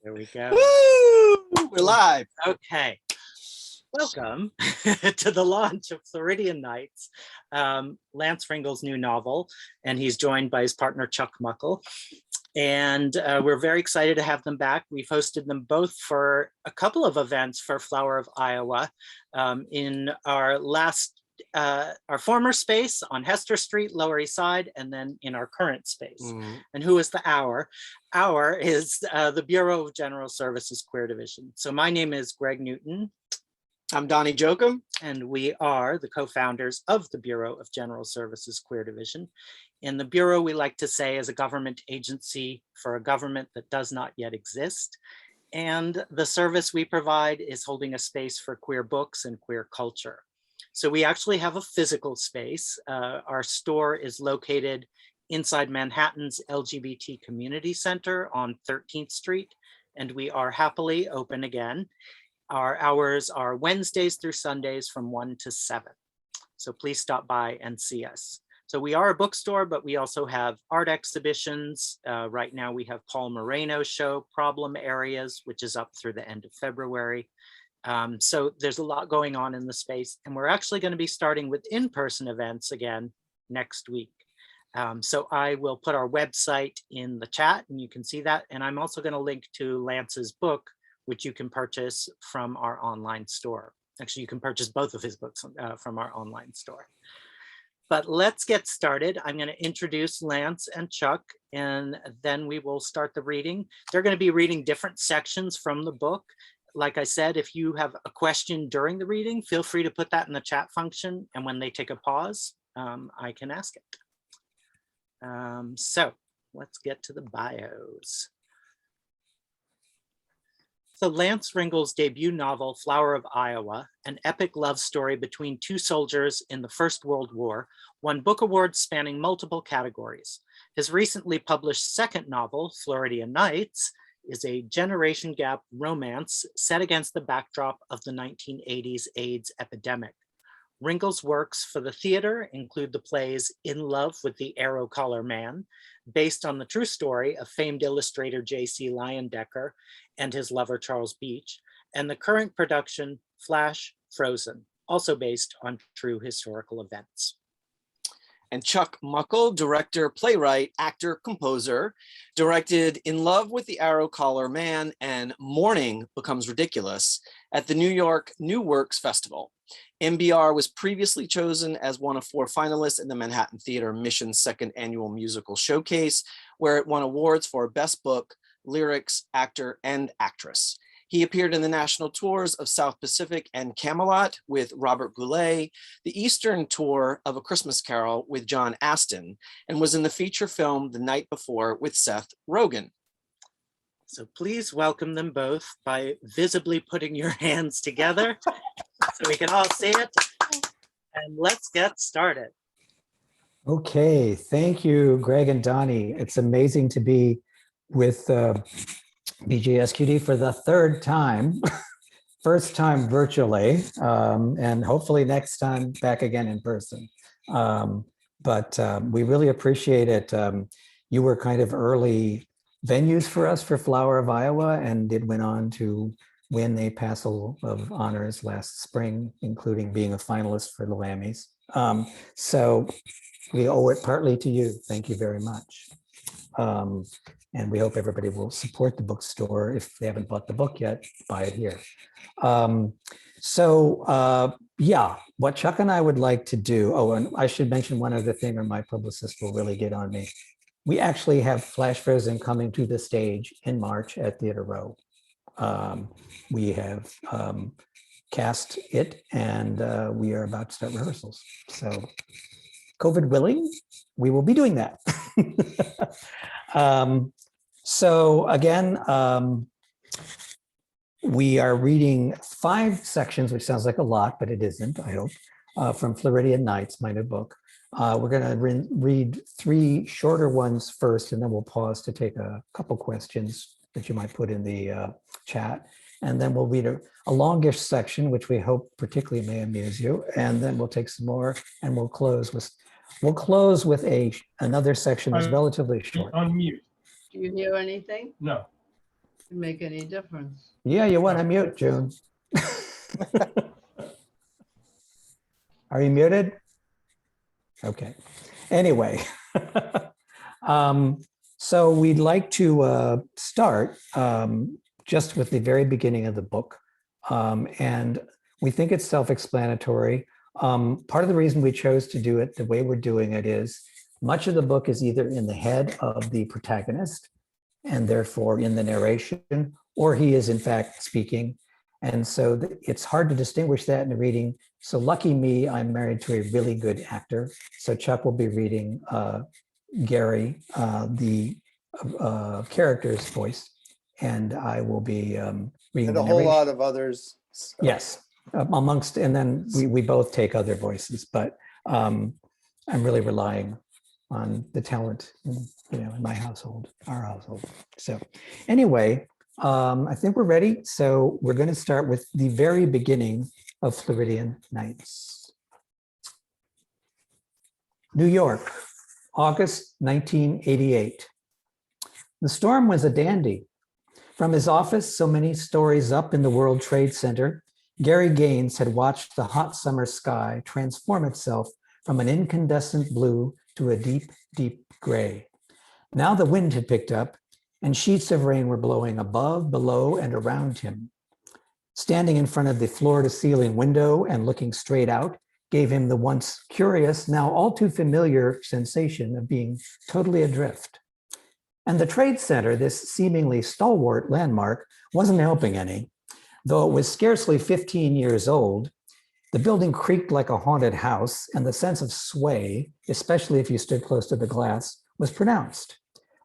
There we go. Woo! We're live. Okay. Welcome to the launch of Floridian Nights, Lance Ringel's new novel, and he's joined by his partner, Chuck Muckle. And we're very excited to have them back. We've hosted them both for a couple of events for Flower of Iowa in our former space on Hester Street, Lower East Side, and then in our current space. And who is the our? Our is the Bureau of General Services Queer Division. So my name is Greg Newton. I'm Donnie Jokum. And we are the co-founders of the Bureau of General Services Queer Division. In the Bureau, we like to say, is a government agency for a government that does not yet exist. And the service we provide is holding a space for queer books and queer culture. So we actually have a physical space. Our store is located inside Manhattan's LGBT Community Center on 13th Street, and we are happily open again. Our hours are Wednesdays through Sundays from 1 to 7. So please stop by and see us. So we are a bookstore, but we also have art exhibitions. Right now we have Paul Moreno's show, Problem Areas, which is up through the end of February. So there's a lot going on in the space, and we're actually going to be starting with in-person events again next week. So I will put our website in the chat and you can see that. And I'm also going to link to Lance's book, which you can purchase from our online store. Actually, you can purchase both of his books from our online store. But let's get started. I'm going to introduce Lance and Chuck, and then we will start the reading. They're going to be reading different sections from the book. Like I said, if you have a question during the reading, feel free to put that in the chat function. And when they take a pause, I can ask it. So let's get to the bios. So Lance Ringel's debut novel, Flower of Iowa, an epic love story between two soldiers in the First World War, won book awards spanning multiple categories. His recently published second novel, Floridian Nights, is a generation gap romance set against the backdrop of the 1980s AIDS epidemic. Ringel's works for the theater include the plays In Love with the Arrow Collar Man, based on the true story of famed illustrator J.C. Leyendecker and his lover Charles Beach, and the current production Flash Frozen, also based on true historical events. And Chuck Muckle, director, playwright, actor, composer, directed In Love with the Arrow Collar Man and Morning Becomes Ridiculous at the New York New Works Festival. MBR was previously chosen as one of 4 finalists in the Manhattan Theater Mission's second annual musical showcase, where it won awards for Best Book, Lyrics, Actor, and Actress. He appeared in the national tours of South Pacific and Camelot with Robert Goulet, the Eastern tour of A Christmas Carol with John Astin, and was in the feature film The Night Before with Seth Rogen. So please welcome them both by visibly putting your hands together so we can all see it. And let's get started. Okay, thank you, Greg and Donnie. It's amazing to be with BJSQD for the third time, first time virtually, and hopefully next time back again in person. But we really appreciate it. You were kind of early venues for us for Flower of Iowa, and it went on to win a Passel of Honors last spring, including being a finalist for the Lammys. So we owe it partly to you. Thank you very much. And we hope everybody will support the bookstore. If they haven't bought the book yet, buy it here. Yeah, what Chuck and I would like to do, oh, and I should mention one other thing, or my publicist will really get on me. We actually have Flash Frozen coming to the stage in March at Theater Row. We have cast it, and we are about to start rehearsals. So COVID willing, we will be doing that. So again, we are reading 5 sections, which sounds like a lot, but it isn't, I hope, from Floridian Nights, my new book. We're going to read 3 shorter ones first, and then we'll pause to take a couple questions that you might put in the chat. And then we'll read a longish section, which we hope particularly may amuse you. And then we'll take some more, and we'll close with another section that's relatively short. On mute. Do you hear anything? No. Make any difference? Yeah, you want to mute, June. Are you muted? Okay. Anyway, so we'd like to start just with the very beginning of the book. And we think it's self-explanatory. Part of the reason we chose to do it the way we're doing it is much of the book is either in the head of the protagonist and therefore in the narration, or he is in fact speaking. And so it's hard to distinguish that in the reading. So lucky me, I'm married to a really good actor. So Chuck will be reading Gary, the character's voice, and I will be reading And the a whole narration. lot of others. Yes, amongst, and then we both take other voices, but I'm really relying on the talent, in my household, our household. So anyway, I think we're ready. So we're going to start with the very beginning of Floridian Nights. New York, August 1988. The storm was a dandy. From his office, so many stories up in the World Trade Center, Gary Gaines had watched the hot summer sky transform itself from an incandescent blue to a deep, deep gray. Now the wind had picked up, and sheets of rain were blowing above, below, and around him. Standing in front of the floor-to-ceiling window and looking straight out gave him the once curious, now all too familiar sensation of being totally adrift. And the Trade Center, this seemingly stalwart landmark, wasn't helping any. Though it was scarcely 15 years old, the building creaked like a haunted house, and the sense of sway, especially if you stood close to the glass, was pronounced.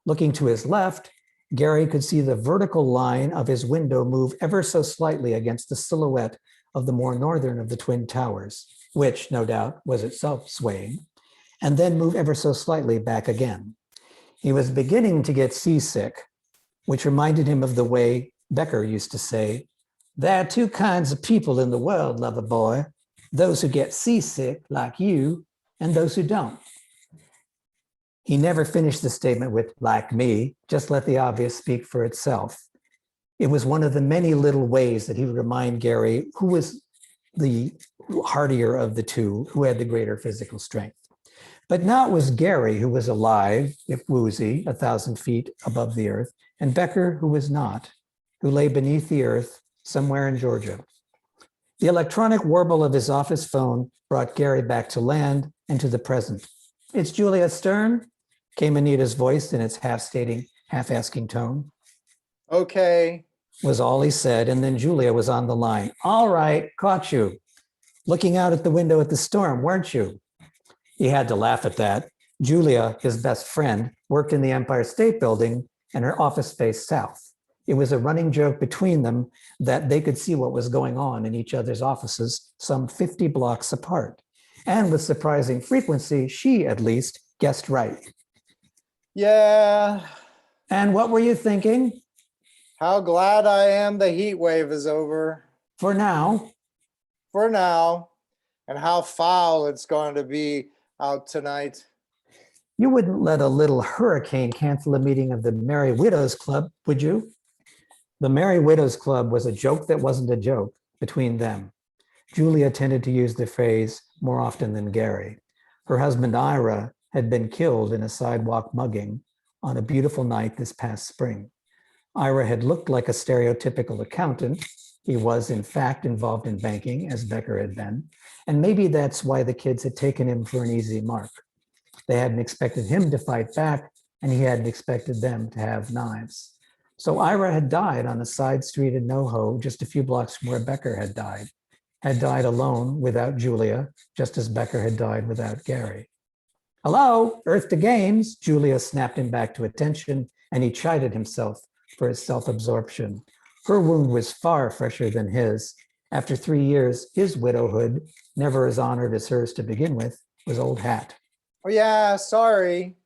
Looking to his left, Gary could see the vertical line of his window move ever so slightly against the silhouette of the more northern of the twin towers, which, no doubt, was itself swaying, and then move ever so slightly back again. He was beginning to get seasick, which reminded him of the way Becker used to say, "There are two kinds of people in the world, lover boy, those who get seasick like you and those who don't." He never finished the statement with "like me," just let the obvious speak for itself. It was one of the many little ways that he would remind Gary who was the hardier of the two, who had the greater physical strength. But now it was Gary who was alive, if woozy, 1,000 feet above the earth, and Becker who was not, who lay beneath the earth somewhere in Georgia. The electronic warble of his office phone brought Gary back to land and to the present. "It's Julia Stern," came Anita's voice in its half-asking tone. Okay. Was all he said, and then Julia was on the line. "All right, caught you. Looking out at the window at the storm, weren't you?" He had to laugh at that. Julia, his best friend, worked in the Empire State Building, and her office faced south. It was a running joke between them that they could see what was going on in each other's offices some 50 blocks apart. And with surprising frequency, she, at least, guessed right. Yeah. And what were you thinking? How glad I am the heat wave is over For now, for now, and how foul it's going to be out tonight. you wouldn't let a little hurricane cancel a meeting of the Merry Widows Club, would you? The Merry Widows Club was a joke that wasn't a joke between them. Julia tended to use the phrase more often than Gary. Her husband, Ira, had been killed in a sidewalk mugging on a beautiful night this past spring. Ira had looked like a stereotypical accountant. He was, in fact, involved in banking, as Becker had been. And maybe that's why the kids had taken him for an easy mark. They hadn't expected him to fight back, and he hadn't expected them to have knives. So Ira had died on a side street in NoHo, just a few blocks from where Becker had died alone without Julia, just as Becker had died without Gary. "Hello, Earth to Gaines," Julia snapped him back to attention, and he chided himself for his self-absorption. Her wound was far fresher than his. After 3 years, his widowhood, never as honored as hers to begin with, was old hat. Oh yeah, sorry.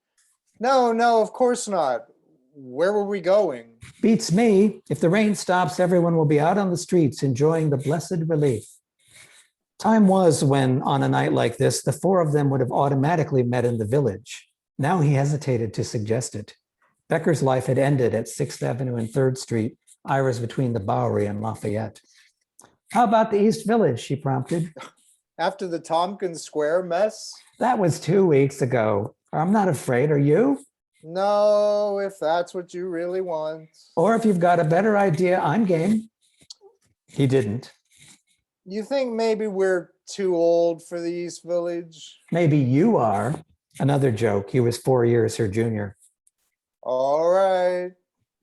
No, of course not. Where were we going? Beats me. If the rain stops, everyone will be out on the streets enjoying the blessed relief. Time was when, on a night like this, the four of them would have automatically met in the village. Now he hesitated to suggest it. Becker's life had ended at 6th Avenue and 3rd Street, iris between the Bowery and Lafayette. How about the East Village, she prompted. After the Tompkins Square mess? That was 2 weeks ago. I'm not afraid, are you? No, if that's what you really want. Or if you've got a better idea, I'm game. He didn't. You think maybe we're too old for the East Village? Maybe you are. Another joke. He was 4 years her junior. All right.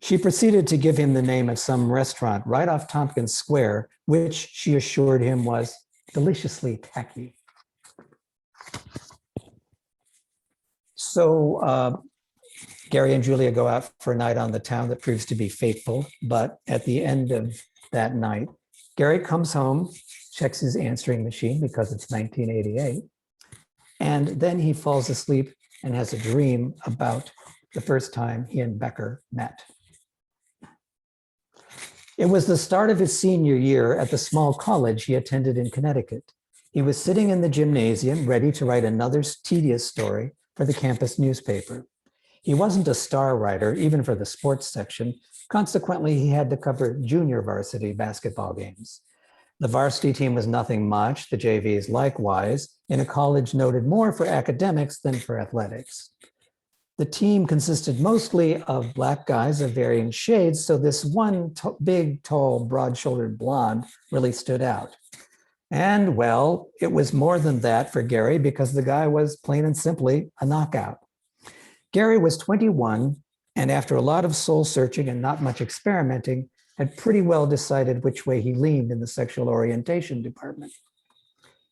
She proceeded to give him the name of some restaurant right off Tompkins Square, which she assured him was deliciously tacky. So Gary and Julia go out for a night on the town that proves to be fateful. But at the end of that night, Gary comes home, checks his answering machine because it's 1988. And then he falls asleep and has a dream about the first time he and Becker met. It was the start of his senior year at the small college he attended in Connecticut. He was sitting in the gymnasium, ready to write another tedious story for the campus newspaper. He wasn't a star writer, even for the sports section. Consequently, he had to cover junior varsity basketball games. The varsity team was nothing much, the JVs likewise, in a college noted more for academics than for athletics. The team consisted mostly of Black guys of varying shades, so this one big, tall, broad-shouldered blonde really stood out. And, well, it was more than that for Gary because the guy was plain and simply a knockout. Gary was 21, and after a lot of soul-searching and not much experimenting, had pretty well decided which way he leaned in the sexual orientation department.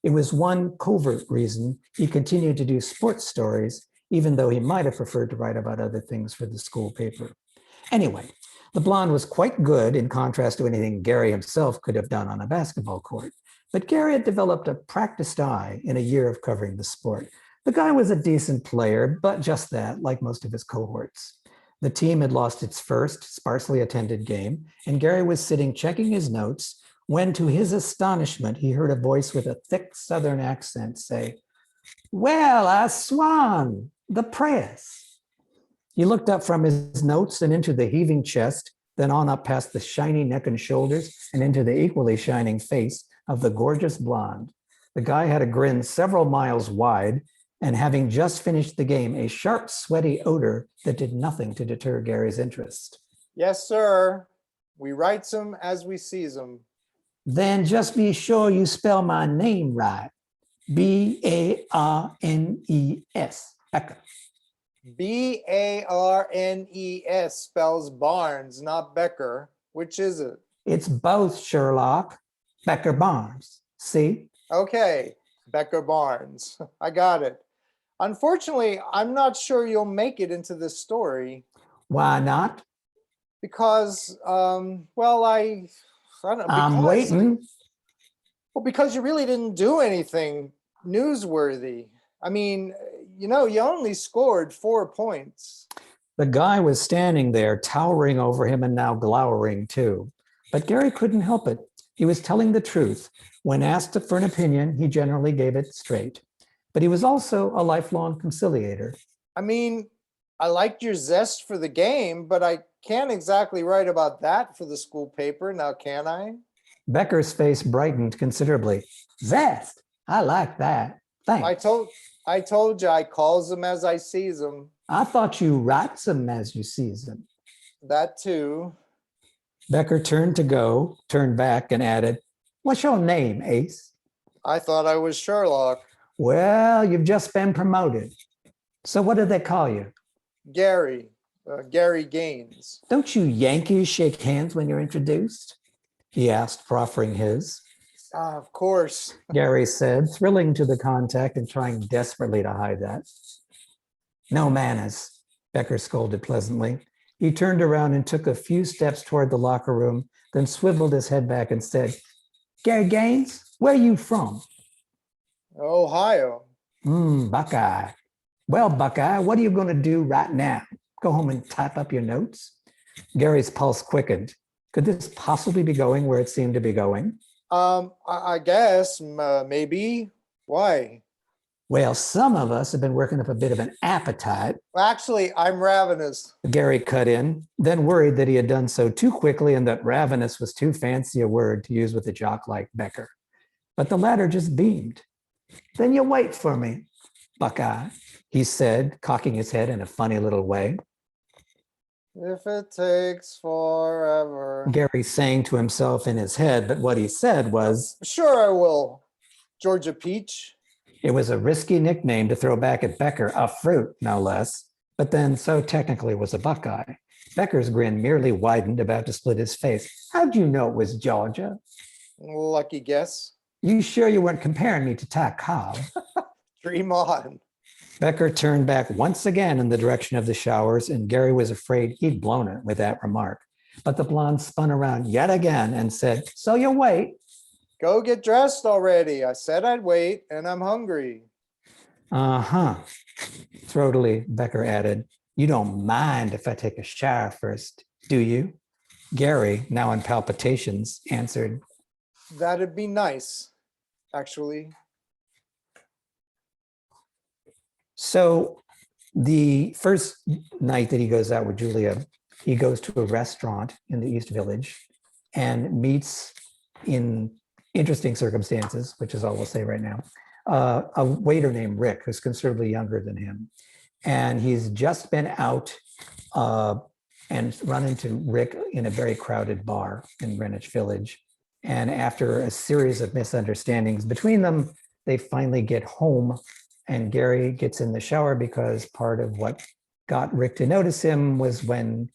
It was one covert reason he continued to do sports stories, even though he might have preferred to write about other things for the school paper. Anyway, the blonde was quite good in contrast to anything Gary himself could have done on a basketball court. But Gary had developed a practiced eye in a year of covering the sport. The guy was a decent player, but just that, like most of his cohorts. The team had lost its first sparsely attended game, and Gary was sitting checking his notes when, to his astonishment, he heard a voice with a thick Southern accent say, "Well, I swan, the press." He looked up from his notes and into the heaving chest, then on up past the shiny neck and shoulders and into the equally shining face of the gorgeous blonde. The guy had a grin several miles wide, and having just finished the game, a sharp, sweaty odor that did nothing to deter Gary's interest. Yes, sir. We writes them as we sees them. Then just be sure you spell my name right. B-A-R-N-E-S, Becker. B-A-R-N-E-S spells Barnes, not Becker. Which is it? It's both, Sherlock. Becker Barnes. See? Okay, Becker Barnes. I got it. Unfortunately, I'm not sure you'll make it into this story. Why not? Because, well, I don't know. I'm waiting. Well, because you really didn't do anything newsworthy. I mean, you know, you only scored 4 points. The guy was standing there, towering over him and now glowering too. But Gary couldn't help it. He was telling the truth. When asked for an opinion, he generally gave it straight. But he was also a lifelong conciliator. I mean, I liked your zest for the game, but I can't exactly write about that for the school paper, now can I? Becker's face brightened considerably. Zest, I like that. Thanks. I told you I calls them as I sees them. I thought you writes them as you sees them. That too. Becker turned to go, turned back and added, "What's your name, Ace?" I thought I was Sherlock. "Well, you've just been promoted. So what do they call you?" Gary. Gary Gaines. "Don't you Yankees shake hands when you're introduced?" he asked, proffering his. Of course. Gary said, thrilling to the contact and trying desperately to hide that. "No manners," Becker scolded pleasantly. He turned around and took a few steps toward the locker room, then swiveled his head back and said, "Gary Gaines, where are you from?" Ohio. Buckeye. Well, Buckeye, what are you going to do right now? Go home and type up your notes?" Gary's pulse quickened. Could this possibly be going where it seemed to be going? I guess maybe. Why? Well, some of us have been working up a bit of an appetite. Actually, I'm ravenous. Gary cut in, then worried that he had done so too quickly and that ravenous was too fancy a word to use with a jock like Becker. But the latter just beamed. Then you wait for me, Buckeye, he said, cocking his head in a funny little way. If it takes forever. Gary sang to himself in his head, but what he said was, Sure I will, Georgia Peach. it was a risky nickname to throw back at Becker, a fruit, no less. But then so technically was a Buckeye. Becker's grin merely widened, about to split his face. How'd you know it was Georgia? Lucky guess. You sure you weren't comparing me to Ty Cobb? Dream on. Becker turned back once again in the direction of the showers, and Gary was afraid he'd blown it with that remark. But the blonde spun around yet again and said, so you wait. Go get dressed already. I said I'd wait, and I'm hungry. Uh-huh. Throatily, Becker added, you don't mind if I take a shower first, do you? Gary, now in palpitations, answered, That'd be nice, actually. So the first night that he goes out with Julia, he goes to a restaurant in the East Village and meets, in interesting circumstances, which is all we'll say right now, a waiter named Rick, who's considerably younger than him. And he's just been out and run into Rick in a very crowded bar in Greenwich Village. And after a series of misunderstandings between them, they finally get home, and Gary gets in the shower because part of what got Rick to notice him was when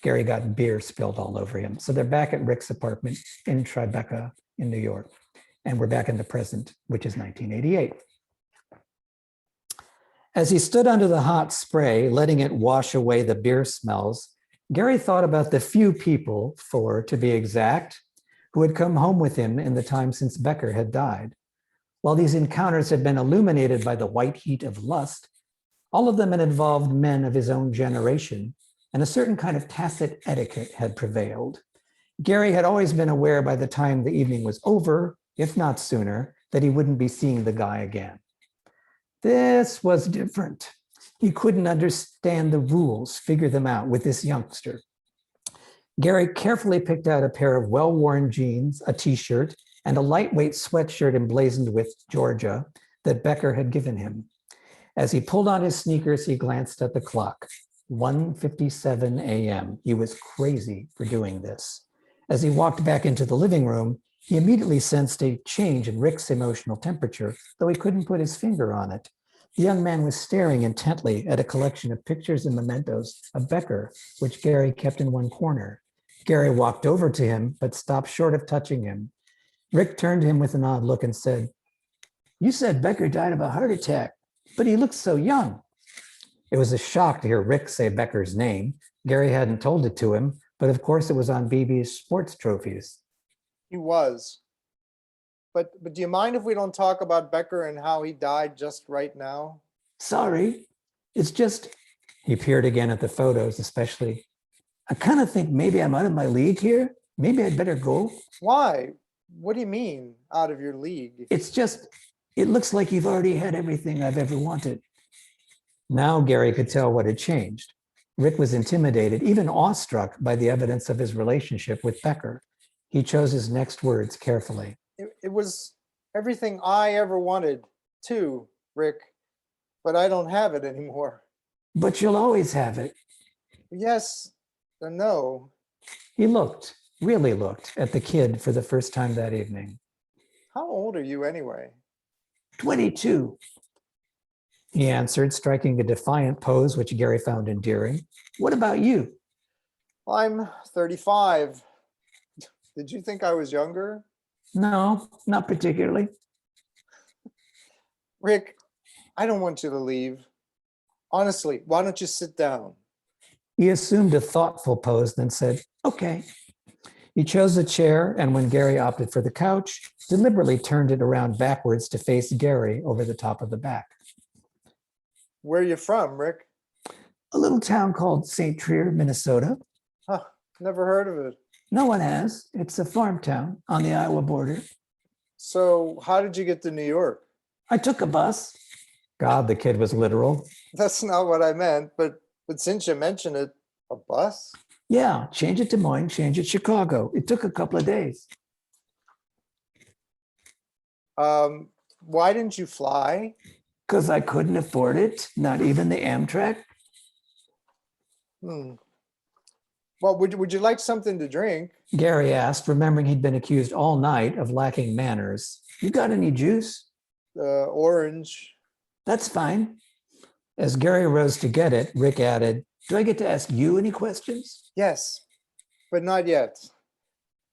Gary got beer spilled all over him. So they're back at Rick's apartment in Tribeca in New York. And we're back in the present, which is 1988. As he stood under the hot spray, letting it wash away the beer smells, Gary thought about the few people, 4 to be exact, who had come home with him in the time since Becker had died. While these encounters had been illuminated by the white heat of lust, all of them had involved men of his own generation, and a certain kind of tacit etiquette had prevailed. Gary had always been aware by the time the evening was over, if not sooner, that he wouldn't be seeing the guy again. This was different. He couldn't understand the rules, figure them out with this youngster. Gary carefully picked out a pair of well-worn jeans, a t-shirt, and a lightweight sweatshirt emblazoned with Georgia that Becker had given him. As he pulled on his sneakers, he glanced at the clock. 1:57 a.m. He was crazy for doing this. As he walked back into the living room, he immediately sensed a change in Rick's emotional temperature, though he couldn't put his finger on it. The young man was staring intently at a collection of pictures and mementos of Becker, which Gary kept in one corner. Gary walked over to him, but stopped short of touching him. Rick turned to him with an odd look and said, you said Becker died of a heart attack, but he looks so young. It was a shock to hear Rick say Becker's name. Gary hadn't told it to him, but of course it was on BB's sports trophies. He was. But do you mind if we don't talk about Becker and how he died just right now? Sorry, it's just, he peered again at the photos, especially. I kind of think maybe I'm out of my league here. Maybe I'd better go. Why? What do you mean, out of your league? It's just, it looks like you've already had everything I've ever wanted. Now Gary could tell what had changed. Rick was intimidated, even awestruck by the evidence of his relationship with Becker. He chose his next words carefully. It was everything I ever wanted, too, Rick, but I don't have it anymore. But you'll always have it. Yes and no. He looked, really looked, at the kid for the first time that evening. How old are you anyway? 22. He answered, striking a defiant pose, which Gary found endearing. What about you? I'm 35. Did you think I was younger? No, not particularly. Rick, I don't want you to leave. Honestly, why don't you sit down? He assumed a thoughtful pose, then said, okay. He chose a chair, and when Gary opted for the couch, deliberately turned it around backwards to face Gary over the top of the back. Where are you from, Rick? A little town called St. Trier, Minnesota. Huh, never heard of it. No one has. It's a farm town on the Iowa border. So how did you get to New York? I took a bus. God, the kid was literal. That's not what I meant, but since you mention it, a bus? Yeah, change it Des Moines, change it Chicago. It took a couple of days. Why didn't you fly? Because I couldn't afford it, not even the Amtrak. Hmm. Well, would you like something to drink? Gary asked, remembering he'd been accused all night of lacking manners. You got any juice? Orange. That's fine. As Gary rose to get it, Rick added, do I get to ask you any questions? Yes, but not yet.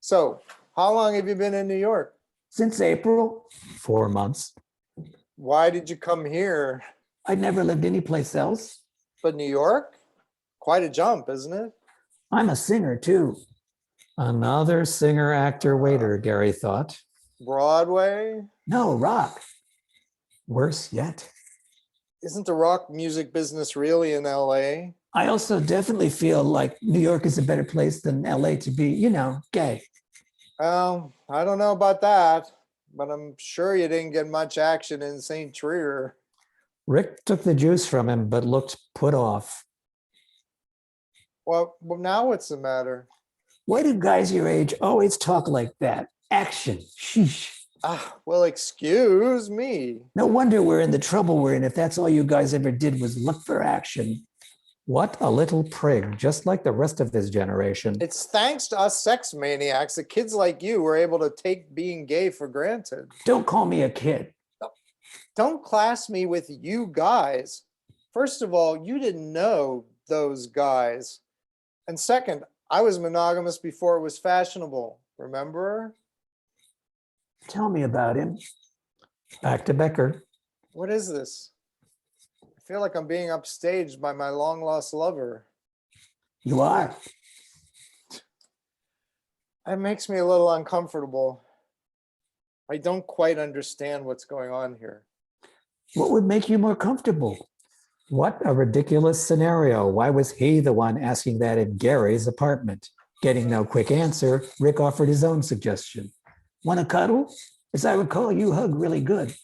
So, how long have you been in New York? Since April, 4 months. Why did you come here? I'd never lived anyplace else. But New York? Quite a jump, isn't it? I'm a singer too. Another singer, actor, waiter, Gary thought. Broadway? No, rock. Worse yet. Isn't the rock music business really in LA? I also definitely feel like New York is a better place than LA to be, gay. Well, I don't know about that, but I'm sure you didn't get much action in St. Trier. Rick took the juice from him, but looked put off. Well, now what's the matter? Why do guys your age always talk like that? Action, sheesh. Well, excuse me. No wonder we're in the trouble we're in if that's all you guys ever did was look for action. What a little prig, just like the rest of his generation. It's thanks to us sex maniacs that kids like you were able to take being gay for granted. Don't call me a kid. Don't class me with you guys. First of all, you didn't know those guys. And second, I was monogamous before it was fashionable. Remember? Tell me about him. Back to Becker. What is this? I feel like I'm being upstaged by my long lost lover. You are. That makes me a little uncomfortable. I don't quite understand what's going on here. What would make you more comfortable? What a ridiculous scenario. Why was he the one asking that in Gary's apartment? Getting no quick answer, Rick offered his own suggestion. Want to cuddle? As I recall, you hug really good.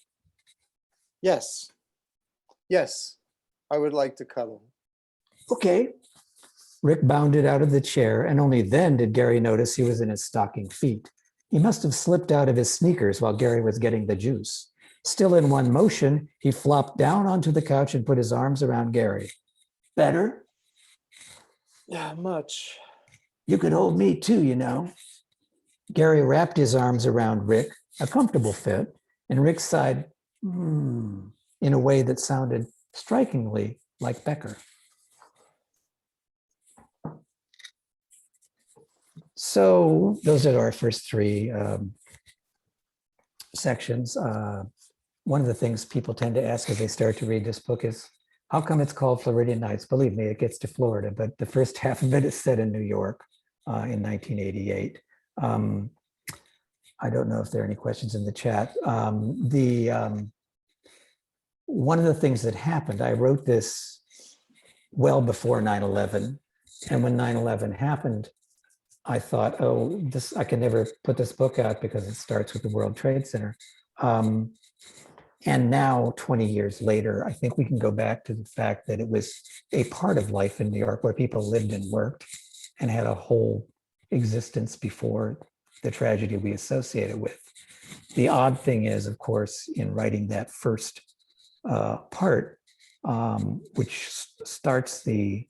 Yes. Yes, I would like to cuddle. Okay. Rick bounded out of the chair, and only then did Gary notice he was in his stocking feet. He must have slipped out of his sneakers while Gary was getting the juice. Still in one motion, he flopped down onto the couch and put his arms around Gary. Better? Yeah, much. You could hold me too, Gary wrapped his arms around Rick, a comfortable fit, and Rick sighed, in a way that sounded strikingly like Becker. So those are our first three sections. One of the things people tend to ask as they start to read this book is, how come it's called Floridian Nights? Believe me, it gets to Florida, but the first half of it is set in New York in 1988. I don't know if there are any questions in the chat. One of the things that happened, I wrote this well before 9/11. And when 9/11 happened, I thought, oh, I can never put this book out because it starts with the World Trade Center. And now, 20 years later, I think we can go back to the fact that it was a part of life in New York where people lived and worked and had a whole existence before the tragedy we associate it with. The odd thing is, of course, in writing that first part, which starts the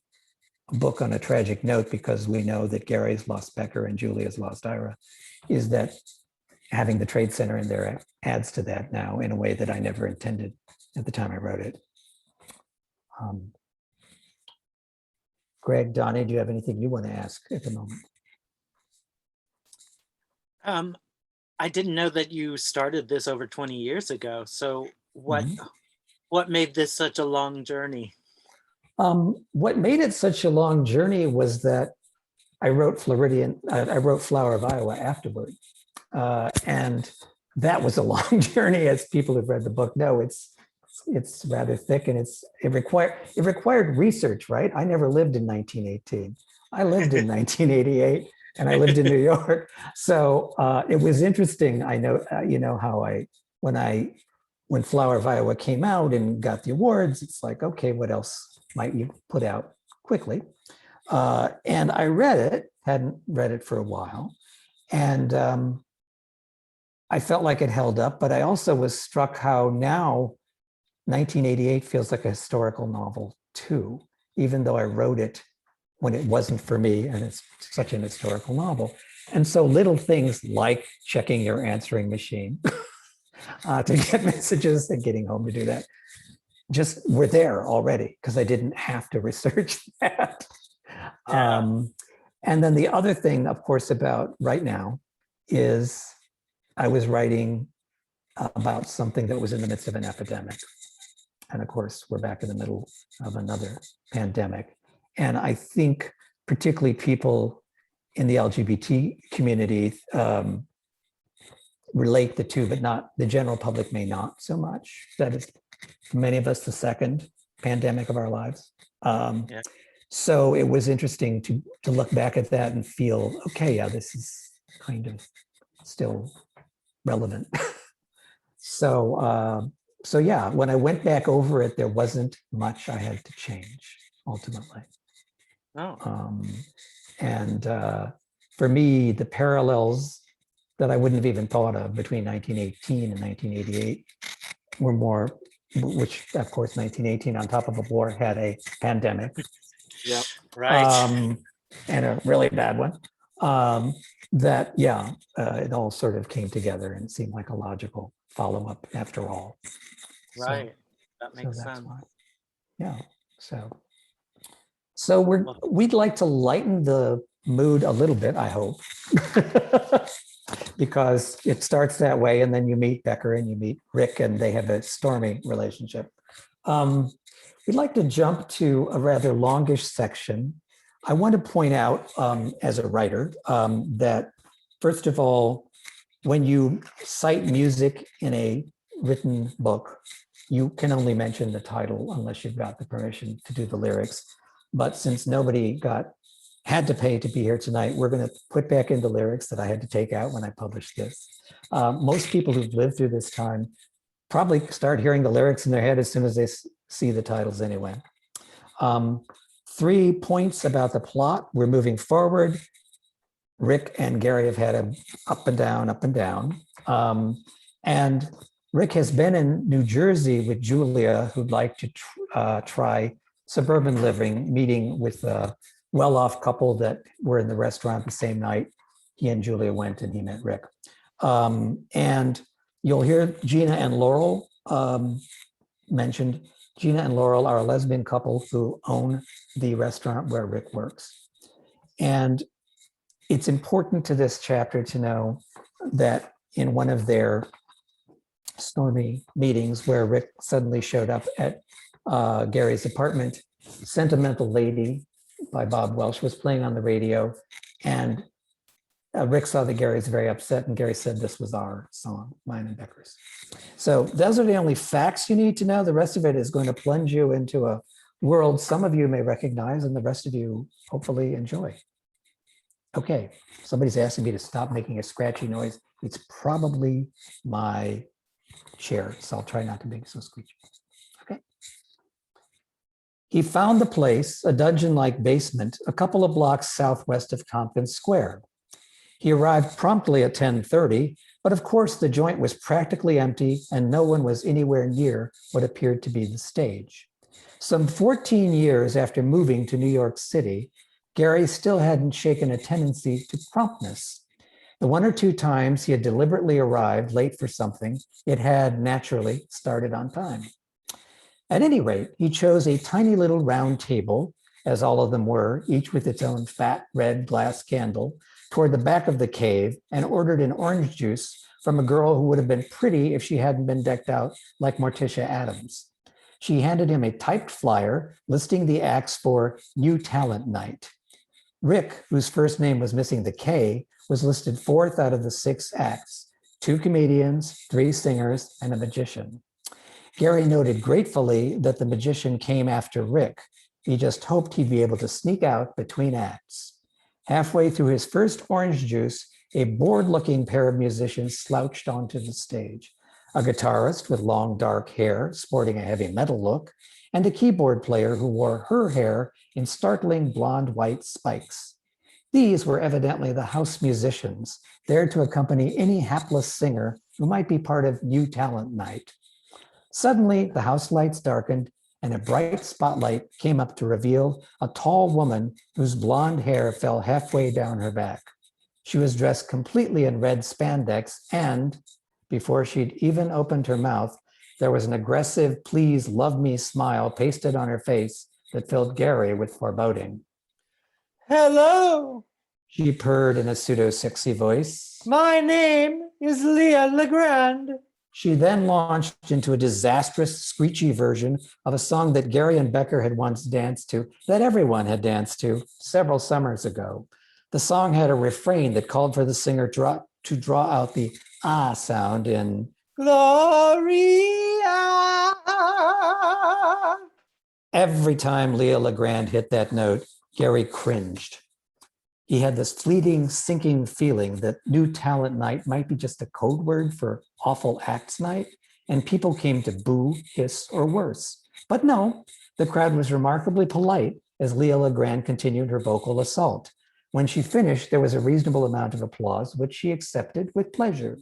book on a tragic note because we know that Gary's lost Becker and Julia's lost Ira, is that having the Trade Center in there adds to that now in a way that I never intended at the time I wrote it. Greg, Donnie, do you have anything you want to ask at the moment? I didn't know that you started this over 20 years ago. So what made this such a long journey? What made it such a long journey was that I wrote I wrote Flower of Iowa afterward. And that was a long journey, as people who've read the book know. It's rather thick, and it required research, right? I never lived in 1918. I lived in 1988, and I lived in New York. So it was interesting. I know, how when I when Flower of Iowa came out and got the awards, it's like, okay, what else might you put out quickly? And I read it, hadn't read it for a while. And I felt like it held up, but I also was struck how now 1988 feels like a historical novel too, even though I wrote it when it wasn't for me and it's such an historical novel. And so little things like checking your answering machine to get messages and getting home to do that just were there already because I didn't have to research that. Yeah. And then the other thing, of course, about right now is I was writing about something that was in the midst of an epidemic. And of course, we're back in the middle of another pandemic. And I think particularly people in the LGBT community relate the two, but not the general public may not so much. That is for many of us the second pandemic of our lives. Yeah. So it was interesting to look back at that and feel, okay, yeah, this is kind of still relevant. So yeah, when I went back over it, there wasn't much I had to change ultimately. Oh, And for me, the parallels that I wouldn't have even thought of between 1918 and 1988 were more, which of course 1918 on top of a war had a pandemic. Yep. right. And a really bad one. That, yeah, it all sort of came together and seemed like a logical follow-up after all. So- Right. That makes so that's sense. why. Yeah, so we'd like to lighten the mood a little bit, I hope. Because it starts that way and then you meet Becker and you meet Rick and they have a stormy relationship. We'd like to jump to a rather longish section. I want to point out as a writer that first of all, when you cite music in a written book, you can only mention the title unless you've got the permission to do the lyrics. But since nobody had to pay to be here tonight, we're going to put back in the lyrics that I had to take out when I published this. Most people who've lived through this time probably start hearing the lyrics in their head as soon as they see the titles anyway. 3 points about the plot. We're moving forward. Rick and Gary have had a up and down. And Rick has been in New Jersey with Julia, who'd like to try suburban living, meeting with a well-off couple that were in the restaurant the same night. He and Julia went and he met Rick. And you'll hear Gina and Laurel mentioned. Gina and Laurel are a lesbian couple who own the restaurant where Rick works. And it's important to this chapter to know that in one of their stormy meetings where Rick suddenly showed up at Gary's apartment, Sentimental Lady by Bob Welsh was playing on the radio. And Rick saw that Gary's very upset and Gary said this was our song, mine and Becker's. So those are the only facts you need to know. The rest of it is going to plunge you into a world some of you may recognize and the rest of you hopefully enjoy. Okay, somebody's asking me to stop making a scratchy noise. It's probably my chair, so I'll try not to make it so squeaky. Okay. He found the place, a dungeon-like basement, a couple of blocks southwest of Tompkins Square. He arrived promptly at 10:30, but of course the joint was practically empty and no one was anywhere near what appeared to be the stage. Some 14 years after moving to New York City, Gary still hadn't shaken a tendency to promptness. The 1 or 2 times he had deliberately arrived late for something, it had naturally started on time. At any rate, he chose a tiny little round table, as all of them were, each with its own fat red glass candle, toward the back of the cave and ordered an orange juice from a girl who would have been pretty if she hadn't been decked out like Morticia Adams. She handed him a typed flyer listing the acts for New Talent Night. Rick, whose first name was missing the K, was listed 4th out of the 6 acts, 2 comedians, 3 singers, and a magician. Gary noted gratefully that the magician came after Rick. He just hoped he'd be able to sneak out between acts. Halfway through his first orange juice, a bored-looking pair of musicians slouched onto the stage. a guitarist with long dark hair sporting a heavy metal look, and a keyboard player who wore her hair in startling blonde white spikes. These were evidently the house musicians, there to accompany any hapless singer who might be part of New Talent Night. Suddenly, the house lights darkened, and a bright spotlight came up to reveal a tall woman whose blonde hair fell halfway down her back. She was dressed completely in red spandex, and before she'd even opened her mouth, there was an aggressive, please love me smile pasted on her face that filled Gary with foreboding. Hello, She purred in a pseudo-sexy voice. my name is Leah Legrand. She then launched into a disastrous, screechy version of a song that Gary and Becker had once danced to, that everyone had danced to several summers ago. The song had a refrain that called for the singer to draw out the ah sound in Gloria. Every time Leah Legrand hit that note, Gary cringed. He had this fleeting, sinking feeling that New Talent Night might be just a code word for awful acts night, and people came to boo, hiss, or worse. But no, the crowd was remarkably polite as Leah Legrand continued her vocal assault. When she finished, there was a reasonable amount of applause, which she accepted with pleasure.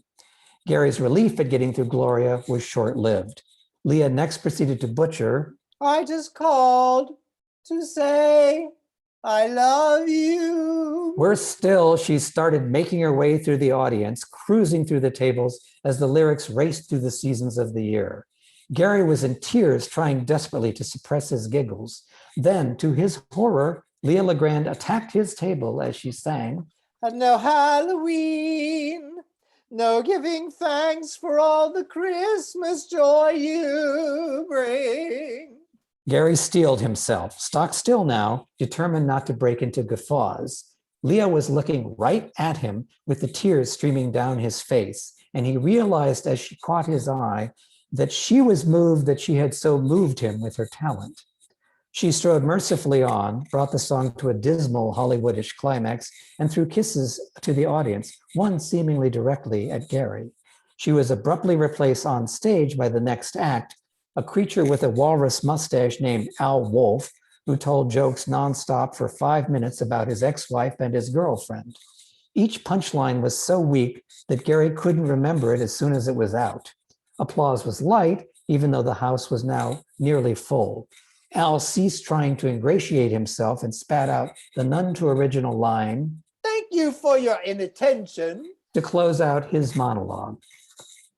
Gary's relief at getting through Gloria was short-lived. Leah next proceeded to butcher, I just called to say I love you. Worse still, she started making her way through the audience, cruising through the tables as the lyrics raced through the seasons of the year. Gary was in tears, trying desperately to suppress his giggles. Then, to his horror, Leah Legrand attacked his table as she sang, And no Halloween, no giving thanks for all the Christmas joy you bring. Gary steeled himself, stock still now, determined not to break into guffaws. Leah was looking right at him with the tears streaming down his face, and he realized as she caught his eye that she was moved that she had so moved him with her talent. She strode mercifully on, brought the song to a dismal Hollywoodish climax, and threw kisses to the audience, one seemingly directly at Gary. She was abruptly replaced on stage by the next act, a creature with a walrus mustache named Al Wolf, who told jokes nonstop for 5 minutes about his ex-wife and his girlfriend. Each punchline was so weak that Gary couldn't remember it as soon as it was out. Applause was light, even though the house was now nearly full. Al ceased trying to ingratiate himself and spat out the none too original line, Thank you for your inattention. to close out his monologue.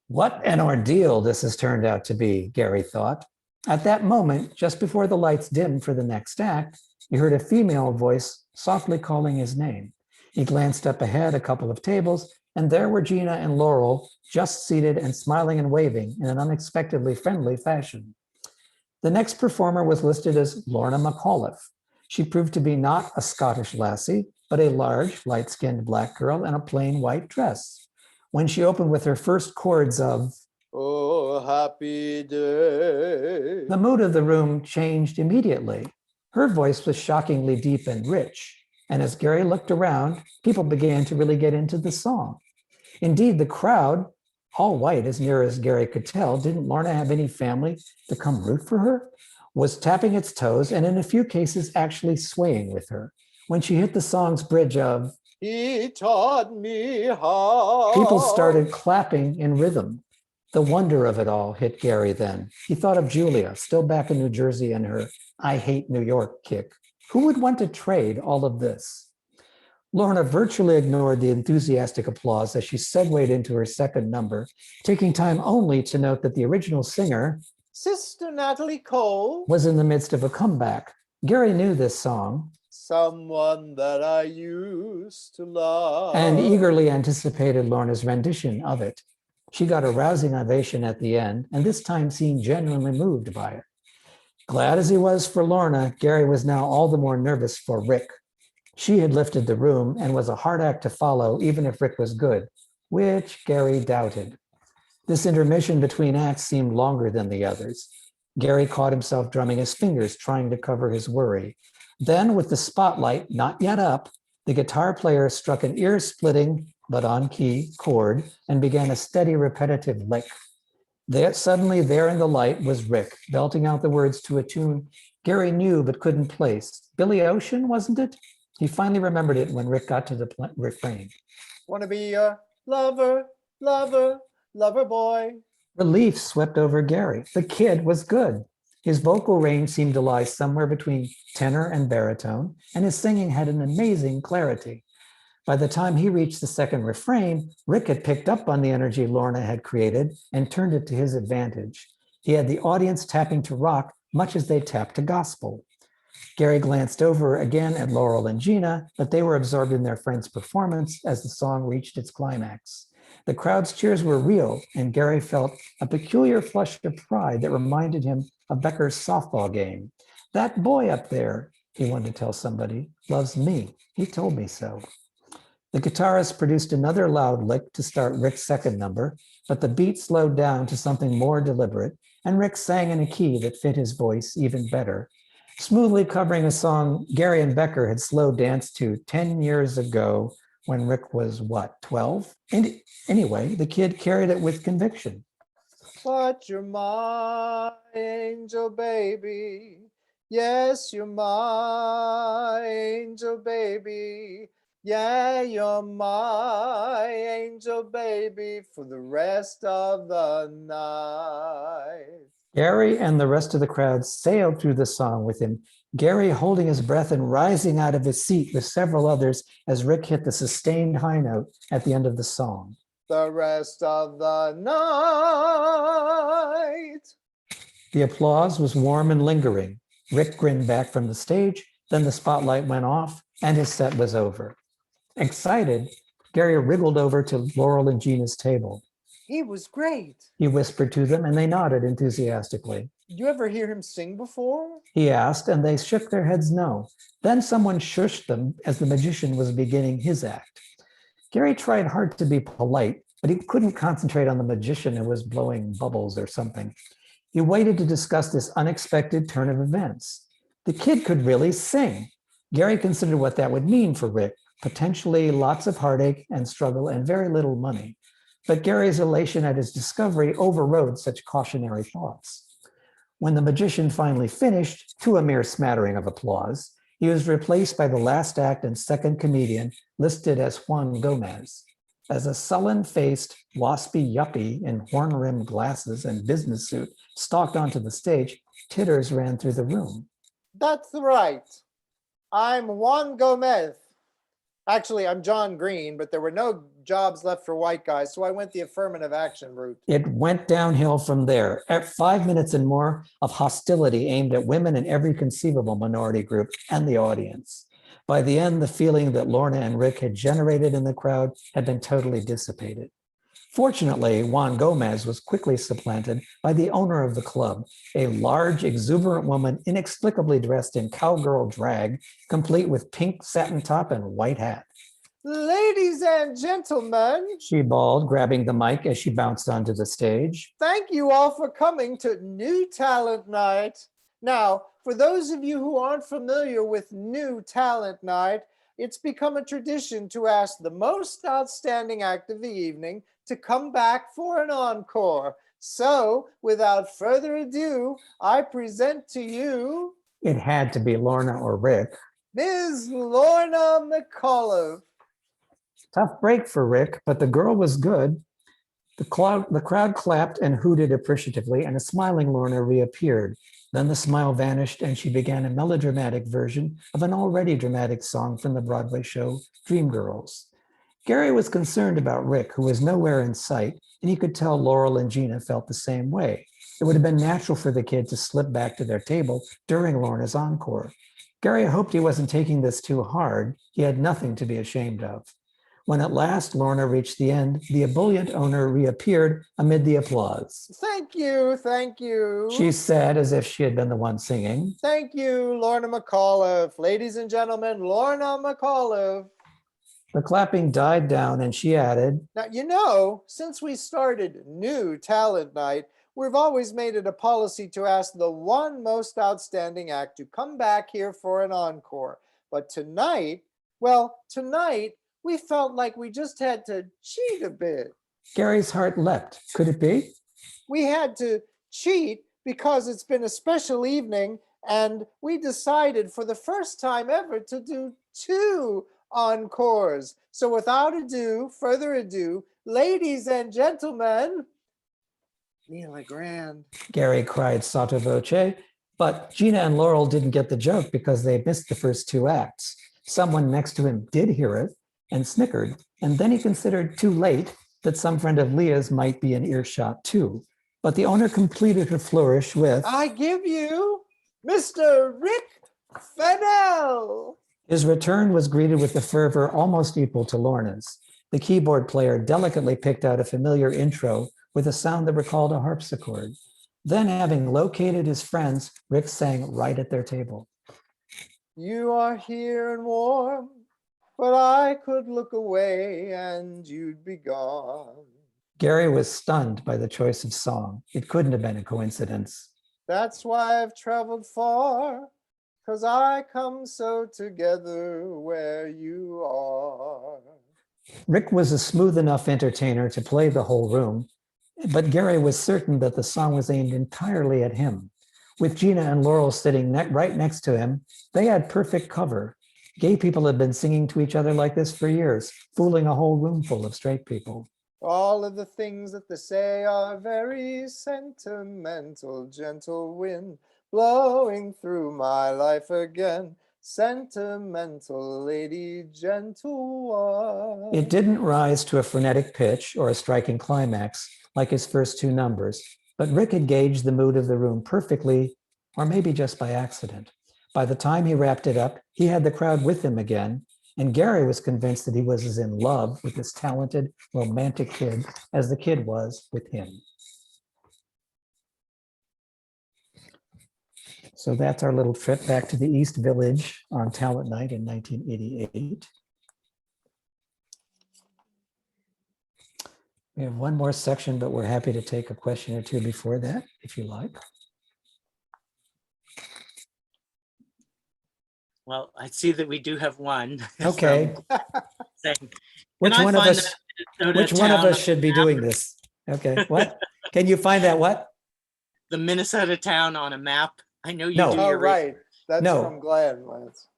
What an ordeal this has turned out to be, Gary thought. At that moment, just before the lights dimmed for the next act, he heard a female voice softly calling his name. He glanced up ahead a couple of tables, and there were Gina and Laurel, just seated and smiling and waving in an unexpectedly friendly fashion. The next performer was listed as Lorna McAuliffe. She proved to be not a Scottish lassie, but a large, light-skinned black girl in a plain white dress. When she opened with her first chords of Oh, happy day. the mood of the room changed immediately. Her voice was shockingly deep and rich, and as Gary looked around, people began to really get into the song. Indeed, the crowd, all white as near as Gary could tell, didn't Lorna have any family to come root for her, was tapping its toes and in a few cases actually swaying with her. When she hit the song's bridge of He taught me how. people started clapping in rhythm. The wonder of it all hit Gary then. He thought of Julia, still back in New Jersey, and her I hate New York kick. Who would want to trade all of this? Lorna virtually ignored the enthusiastic applause as she segued into her second number, taking time only to note that the original singer Sister Natalie Cole. was in the midst of a comeback. Gary knew this song Someone that I used to love. and eagerly anticipated Lorna's rendition of it. She got a rousing ovation at the end, and this time seemed genuinely moved by it. Glad as he was for Lorna, Gary was now all the more nervous for Rick. She had lifted the room and was a hard act to follow, even if Rick was good, which Gary doubted. This intermission between acts seemed longer than the others. Gary caught himself drumming his fingers, trying to cover his worry. Then, with the spotlight not yet up, the guitar player struck an ear-splitting, but on-key chord and began a steady, repetitive lick. Suddenly there in the light was Rick, belting out the words to a tune Gary knew but couldn't place. Billy Ocean, wasn't it? He finally remembered it when Rick got to the refrain. Want to be a lover, lover, lover boy. Relief swept over Gary. The kid was good. His vocal range seemed to lie somewhere between tenor and baritone, and his singing had an amazing clarity. By the time he reached the second refrain, Rick had picked up on the energy Lorna had created and turned it to his advantage. He had the audience tapping to rock much as they tapped to gospel. Gary glanced over again at Laurel and Gina, but they were absorbed in their friend's performance as the song reached its climax. The crowd's cheers were real, and Gary felt a peculiar flush of pride that reminded him of Becker's softball game. That boy up there, he wanted to tell somebody, loves me. He told me so. The guitarist produced another loud lick to start Rick's second number, but the beat slowed down to something more deliberate, and Rick sang in a key that fit his voice even better, smoothly covering a song Gary and Becker had slow danced to 10 years ago when Rick was, what, 12? And anyway, the kid carried it with conviction. But you're my angel baby. Yes, you're my angel baby. Yeah, you're my angel baby for the rest of the night. Gary and the rest of the crowd sailed through the song with him, Gary holding his breath and rising out of his seat with several others as Rick hit the sustained high note at the end of the song. The rest of the night. The applause was warm and lingering. Rick grinned back from the stage, then the spotlight went off and his set was over. Excited, Gary wriggled over to Laurel and Gina's table. He was great. He whispered to them and they nodded enthusiastically. Did you ever hear him sing before? He asked, and they shook their heads no. Then someone shushed them as the magician was beginning his act. Gary tried hard to be polite, but he couldn't concentrate on the magician who was blowing bubbles or something. He waited to discuss this unexpected turn of events. The kid could really sing. Gary considered what that would mean for Rick, potentially lots of heartache and struggle and very little money. But Gary's elation at his discovery overrode such cautionary thoughts. When the magician finally finished, to a mere smattering of applause, he was replaced by the last act and second comedian listed as Juan Gomez. As a sullen-faced, waspy yuppie in horn-rimmed glasses and business suit stalked onto the stage, titters ran through the room. That's right. I'm Juan Gomez. Actually, I'm John Green, but there were no jobs left for white guys, so I went the affirmative action route. It went downhill from there. At 5 minutes and more of hostility aimed at women in every conceivable minority group and the audience. By the end, the feeling that Lorna and Rick had generated in the crowd had been totally dissipated. Fortunately, Juan Gomez was quickly supplanted by the owner of the club, a large, exuberant woman inexplicably dressed in cowgirl drag, complete with pink satin top and white hat. Ladies and gentlemen, She bawled, grabbing the mic as she bounced onto the stage. thank you all for coming to New Talent Night. Now, for those of you who aren't familiar with New Talent Night, it's become a tradition to ask the most outstanding act of the evening to come back for an encore. So, without further ado, I present to you It had to be Lorna or Rick. Ms. Lorna McAuliffe. Tough break for Rick, but the girl was good. The crowd clapped and hooted appreciatively, and a smiling Lorna reappeared. Then the smile vanished, and she began a melodramatic version of an already dramatic song from the Broadway show Dreamgirls. Gary was concerned about Rick, who was nowhere in sight, and he could tell Laurel and Gina felt the same way. It would have been natural for the kid to slip back to their table during Lorna's encore. Gary hoped he wasn't taking this too hard. He had nothing to be ashamed of. When at last Lorna reached the end, the ebullient owner reappeared amid the applause. Thank you, thank you. She said, as if she had been the one singing, Thank you, Lorna McAuliffe. Ladies and gentlemen, Lorna McAuliffe. the clapping died down, and she added, Now, you know, since we started New Talent Night, we've always made it a policy to ask the one most outstanding act to come back here for an encore. But tonight, we felt like we just had to cheat a bit. Gary's heart leapt. Could it be? We had to cheat because it's been a special evening and we decided for the first time ever to do 2 encores. So without further ado, ladies and gentlemen, Neil Legrand. Gary cried sotto voce, but Gina and Laurel didn't get the joke because they missed the first 2 acts. Someone next to him did hear it and snickered, and then he considered too late that some friend of Leah's might be in earshot too. But the owner completed her flourish with, I give you Mr. Rick Fennell. his return was greeted with a fervor almost equal to Lorna's. The keyboard player delicately picked out a familiar intro with a sound that recalled a harpsichord. Then, having located his friends, Rick sang right at their table. You are here and warm, but I could look away and you'd be gone. Gary was stunned by the choice of song. It couldn't have been a coincidence. That's why I've traveled far, 'cause I come so together where you are. Rick was a smooth enough entertainer to play the whole room, but Gary was certain that the song was aimed entirely at him. With Gina and Laurel sitting right next to him, they had perfect cover. Gay people had been singing to each other like this for years, fooling a whole room full of straight people. All of the things that they say are very sentimental, gentle wind blowing through my life again. Sentimental lady, gentle one. It didn't rise to a frenetic pitch or a striking climax like his first 2 numbers, but Rick had gauged the mood of the room perfectly, or maybe just by accident. By the time he wrapped it up, he had the crowd with him again, and Gary was convinced that he was as in love with this talented, romantic kid as the kid was with him. So that's our little trip back to the East Village on Talent Night in 1988. We have one more section, but we're happy to take a question or 2 before that, if you like. Well, I see that we do have one. Okay. Saying, Which "Can I one of find us? the Minnesota Which one of town us should be doing this? Okay. What? Can you find that? What? the Minnesota town on a map? I know you No. do Oh, your right. That's No. from Glenn. Lance.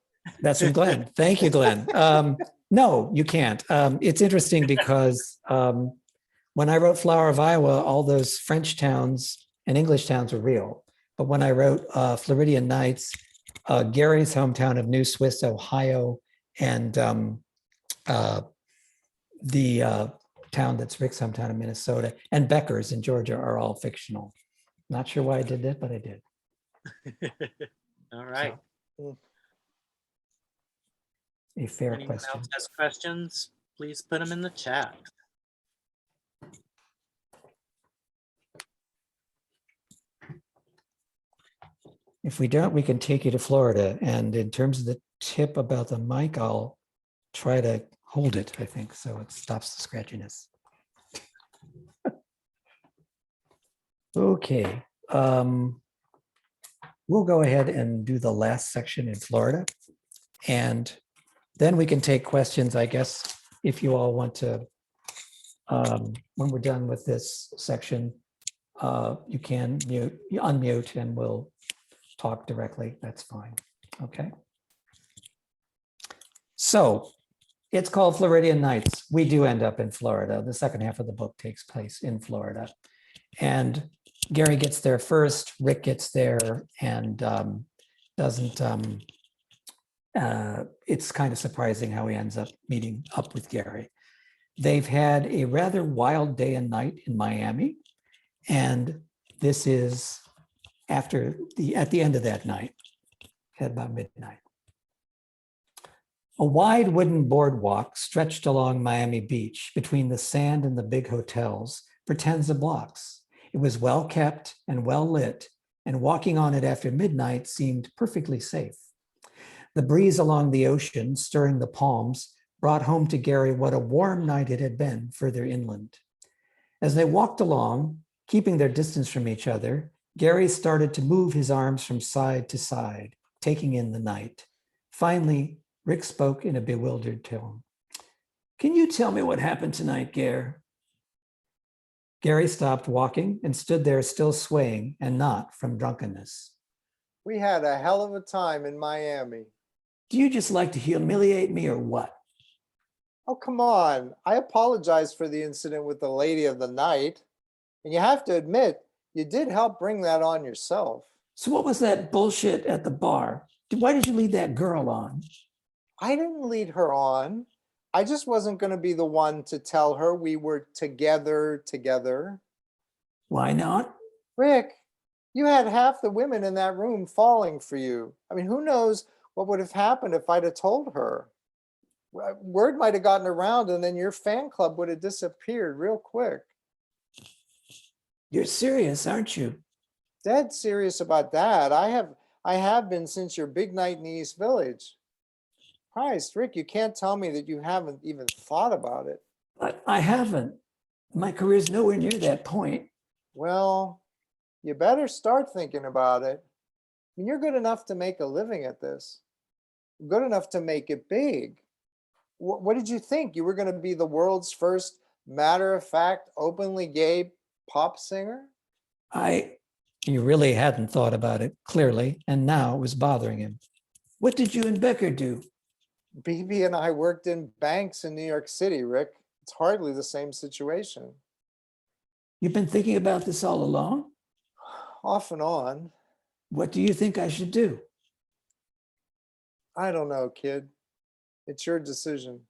That's from Glenn. Thank you, Glenn. No, you can't. It's interesting because when I wrote Flower of Iowa, all those French towns and English towns were real. But when I wrote Floridian Nights, Gary's hometown of New Swiss, Ohio, and the town that's Rick's hometown in Minnesota, and Becker's in Georgia are all fictional. Not sure why I did that, but I did. All right. A fair Anyone question. else has questions? Please put them in the chat. If we don't, we can take you to Florida. And in terms of the tip about the mic, I'll try to hold it, I think, so it stops the scratchiness. Okay. We'll go ahead and do the last section in Florida. And then we can take questions, I guess, if you all want to, when we're done with this section, you can unmute and we'll talk directly. That's fine. Okay. So it's called Floridian Nights. We do end up in Florida. The second half of the book takes place in Florida. And Gary gets there first, Rick gets there and it's kind of surprising how he ends up meeting up with Gary. They've had a rather wild day and night in Miami. And this is at the end of that night, at about midnight. A wide wooden boardwalk stretched along Miami Beach between the sand and the big hotels for tens of blocks. It was well kept and well lit, and walking on it after midnight seemed perfectly safe. The breeze along the ocean, stirring the palms, brought home to Gary what a warm night it had been further inland. As they walked along, keeping their distance from each other, Gary started to move his arms from side to side, taking in the night. Finally, Rick spoke in a bewildered tone. "Can you tell me what happened tonight, Gare?" Gary stopped walking and stood there still swaying and not from drunkenness. We had a hell of a time in Miami. Do you just like to humiliate me or what? Oh, come on. I apologize for the incident with the lady of the night. And you have to admit, you did help bring that on yourself. So what was that bullshit at the bar? Why did you lead that girl on? I didn't lead her on. I just wasn't going to be the one to tell her we were together. Why not? Rick, you had half the women in that room falling for you. I mean, who knows what would have happened if I'd have told her? Word might have gotten around and then your fan club would have disappeared real quick. You're serious, aren't you? Dead serious about that. I have been since your big night in the East Village. Christ, Rick, you can't tell me that you haven't even thought about it. But I haven't. My career's nowhere near that point. Well, you better start thinking about it. I mean, you're good enough to make a living at this. Good enough to make it big. What did you think? You were going to be the world's first matter-of-fact, openly gay pop singer? He really hadn't thought about it clearly, and now it was bothering him. What did you and Becker do? BB and I worked in banks in New York City, Rick. It's hardly the same situation. You've been thinking about this all along? Off and on. What do you think I should do? I don't know, kid. It's your decision.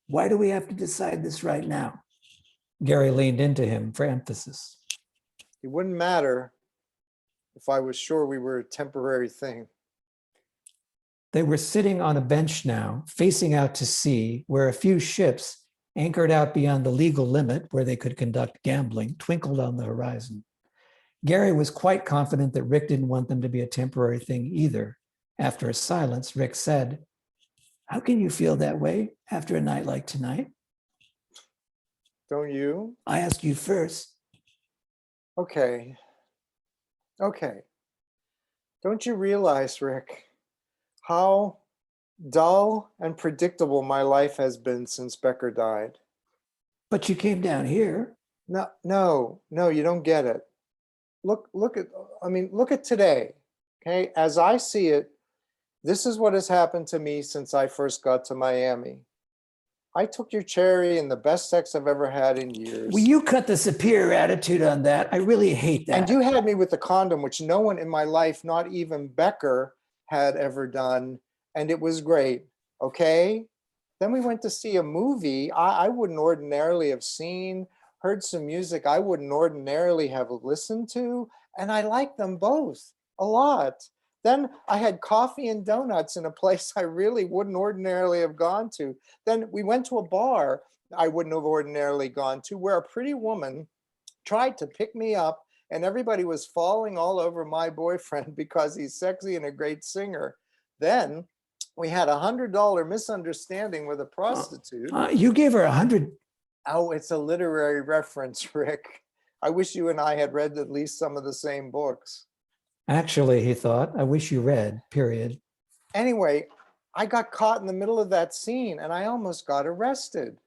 Why do we have to decide this right now? Gary leaned into him for emphasis. It wouldn't matter if I was sure we were a temporary thing. They were sitting on a bench now, facing out to sea, where a few ships, anchored out beyond the legal limit where they could conduct gambling, twinkled on the horizon. Gary was quite confident that Rick didn't want them to be a temporary thing either. After a silence, Rick said, "How can you feel that way after a night like tonight?" Don't you? I asked you first. Okay. Don't you realize, Rick, how dull and predictable my life has been since Becker died? But you came down here. No, you don't get it. Look at today. Okay, as I see it, this is what has happened to me since I first got to Miami. I took your cherry and the best sex I've ever had in years. Will you cut the superior attitude on that? I really hate that. And you had me with the condom, which no one in my life, not even Becker, had ever done. And it was great. Okay. Then we went to see a movie I wouldn't ordinarily have seen, heard some music I wouldn't ordinarily have listened to. And I liked them both a lot. Then I had coffee and donuts in a place I really wouldn't ordinarily have gone to. Then we went to a bar I wouldn't have ordinarily gone to, where a pretty woman tried to pick me up and everybody was falling all over my boyfriend because he's sexy and a great singer. Then we had $100 misunderstanding with a prostitute. You gave her 100. Oh, it's a literary reference, Rick. I wish you and I had read at least some of the same books. Actually, he thought, I wish you read, period. Anyway, I got caught in the middle of that scene and I almost got arrested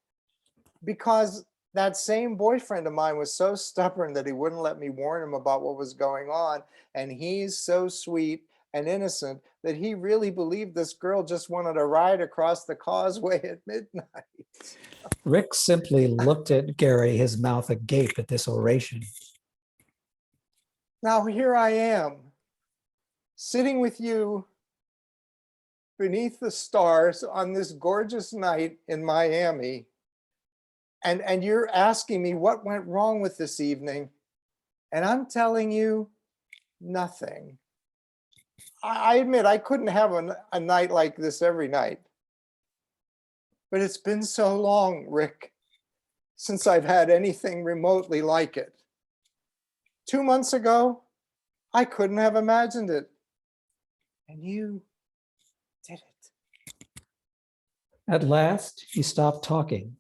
because that same boyfriend of mine was so stubborn that he wouldn't let me warn him about what was going on. And he's so sweet and innocent that he really believed this girl just wanted to ride across the causeway at midnight. Rick simply looked at Gary, his mouth agape at this oration. Now here I am, sitting with you beneath the stars on this gorgeous night in Miami. And you're asking me what went wrong with this evening. And I'm telling you, nothing. I admit I couldn't have a night like this every night. But it's been so long, Rick, since I've had anything remotely like it. 2 months ago, I couldn't have imagined it. And you did it. At last, he stopped talking,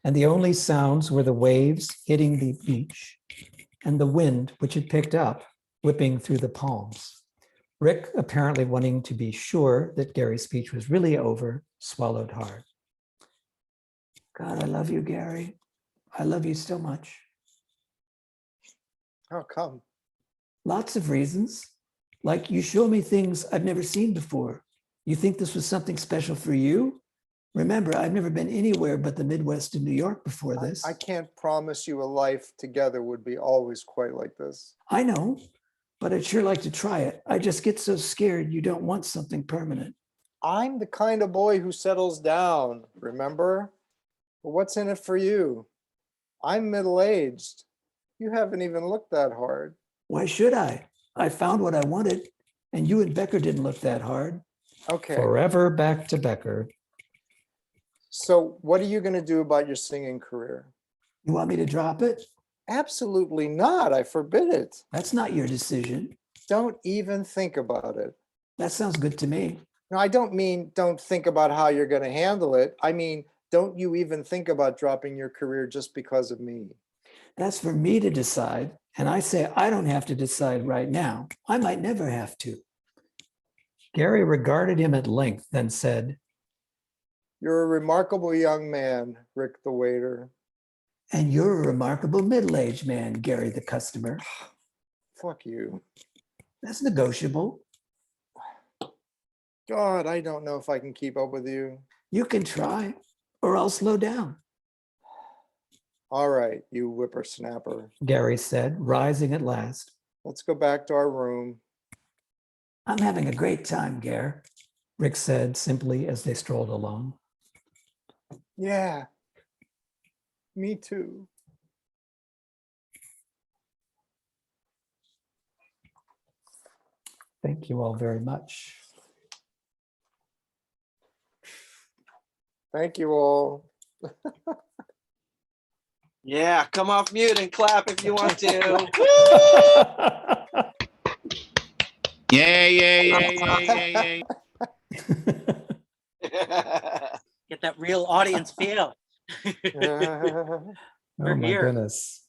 and the only sounds were the waves hitting the beach and the wind, which had picked up, whipping through the palms. Rick, apparently wanting to be sure that Gary's speech was really over, swallowed hard. God, I love you, Gary. I love you so much. How come? Lots of reasons. Like you show me things I've never seen before. You think this was something special for you? Remember, I've never been anywhere but the Midwest and New York before this. I can't promise you a life together would be always quite like this. I know, but I'd sure like to try it. I just get so scared you don't want something permanent. I'm the kind of boy who settles down, remember? But what's in it for you? I'm middle-aged. You haven't even looked that hard. Why should I? I found what I wanted, and you and Becker didn't look that hard. Okay, Forever back to Becker. so what are you going to do about your singing career? You want me to drop it? Absolutely not. I forbid it. That's not your decision. Don't even think about it. That sounds good to me. No, I don't mean don't think about how you're going to handle it. I mean, don't you even think about dropping your career just because of me. That's for me to decide. And I say I don't have to decide right now. I might never have to. Gary regarded him at length, then said, You're a remarkable young man, Rick the waiter. and you're a remarkable middle-aged man, Gary the customer. Fuck you. That's negotiable. God, I don't know if I can keep up with you. You can try, or I'll slow down, All right, you whippersnapper. Gary said, rising at last. Let's go back to our room. I'm having a great time, Gare, Rick said simply as they strolled along. Yeah, me too. Thank you all very much. Thank you all. Yeah, come off mute and clap if you want to. Yeah, yeah, yeah, yeah, yeah, yeah. Get that real audience feel. Oh We're my here. goodness.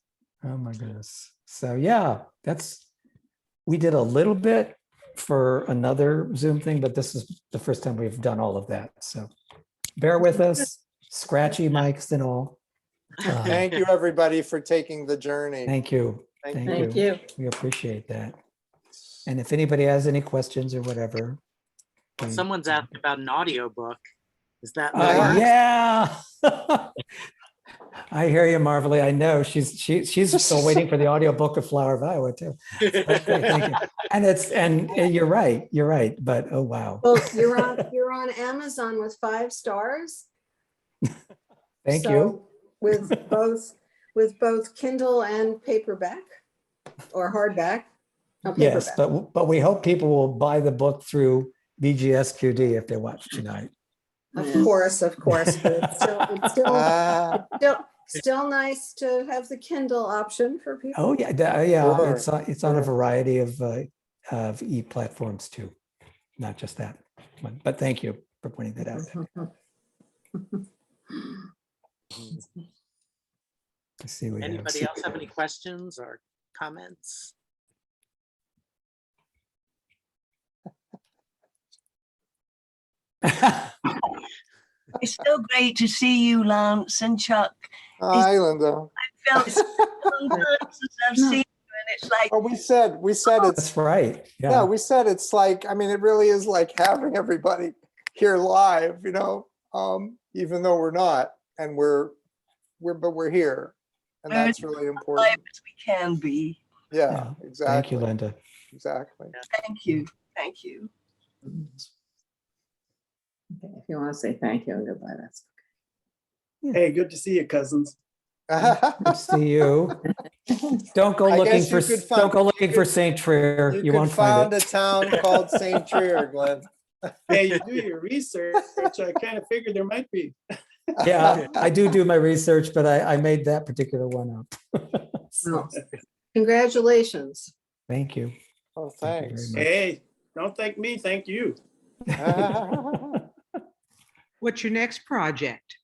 Oh my goodness. So yeah, we did a little bit for another Zoom thing, but this is the first time we've done all of that. So bear with us, scratchy mics and all. Thank you, everybody, for taking the journey. Thank you. Thank you. We appreciate that. And if anybody has any questions or whatever. then- Someone's asked about an audiobook. Is that in the works? Yeah. I hear you, Marvelly. I know she's still waiting for the audiobook of Flower of Iowa too. That's great, thank you. And you're right. But oh wow. Well, you're on Amazon with 5 stars. Thank So you. with both Kindle and paperback or hardback. No, Yes, paperback. but we hope people will buy the book through BGSQD if they watch tonight. Of course. But it's still nice to have the Kindle option for people. Oh yeah, yeah. Sure, It's on a sure. variety of e-platforms too, not just that. But thank you for pointing that out. I see we have. Anybody else have any questions or comments? It's so great to see you, Lance and Chuck. Hi, Linda. I felt so long time since I've seen you, and it's like, Oh, we said it's, That's right. yeah, Yeah. we said it's like, I mean, it really is like having everybody here live, even though we're not, and we're here. And that's really live important. as we can be. Yeah, Yeah. exactly. Thank you, Linda. Exactly. Thank you. Thank you. Okay, if you want to say thank you and goodbye, that's Hey, good to see you, cousins. Good to see you. Don't go I looking guess for you could find- don't go looking you for could- Saint Trier. You You could won't find found it. a town called St. Trier, Glenn. Hey, you do your research. I kind of figured there might be. Yeah, I do my research, but I made that particular one up. Well, congratulations. Thank you. Oh, Thank you thanks. very Hey, don't thank me, thank you. What's your next project?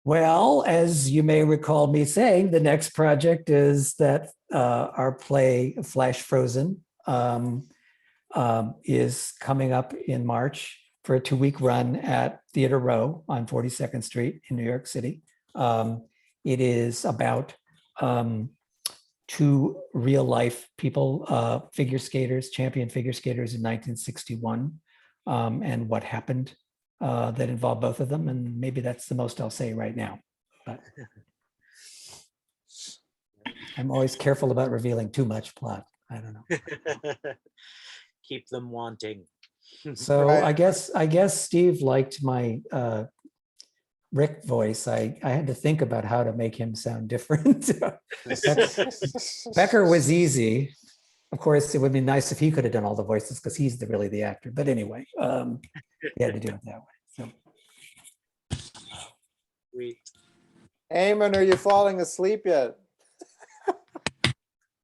Well, as you may recall me saying, the next project is that our play Flash Frozen is coming up in March for a 2-week run at Theater Row on 42nd Street in New York City. It is about two real life people, figure skaters, champion figure skaters in 1961, and what happened that involved both of them. And maybe that's the most I'll say right now. But I'm always careful about revealing too much plot. I don't know. Keep them wanting. So Right. I guess Steve liked my Rick voice. I had to think about how to make him sound different. Becker was easy. Of course, it would be nice if he could have done all the voices because he's really the actor. But anyway, he had to do it that way. So Sweet. Eamon, are you falling asleep yet?